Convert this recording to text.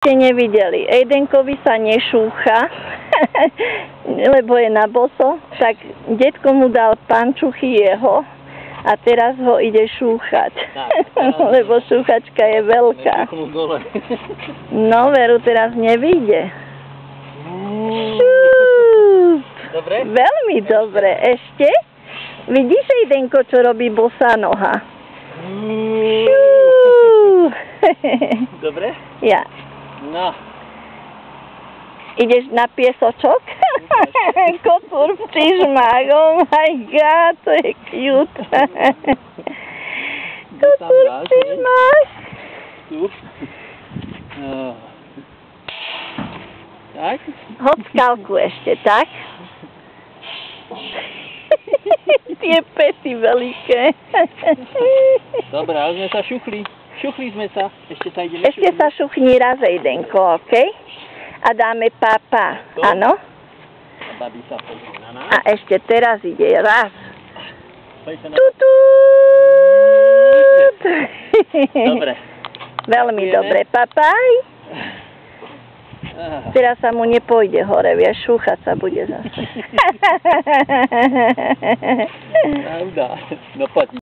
Ste nevideli, Ejdenkovi sa nešúcha, lebo je na boso, tak detko mu dal pančuchy jeho a teraz ho ide šúchať, lebo šúchačka je veľká. No, veru teraz nevyjde. Dobre? Veľmi dobre. Ešte? Vidíš, Ejdenko, čo robí bosá noha? Dobre? Ja. No. Ideš na piesočok? Kocúr v čižmách, oh my god, to je cute. Kocúr v čižmách. Tu. Tak? Hoď skalku ešte, tak? Tie pety veľké. Dobre, ale sme sa šuchli. Šuchli sme sa. Ešte sa ideme Ešte sa šuchni raz, Ejdenko, okej? A dáme papa, áno? A babi sa pozrie na nás. A ešte teraz ide raz. Tutut! Dobre. Veľmi dobre, papaj. Teraz sa mu nepôjde hore, vieš, šúchať sa bude zase. Pravda. No poď.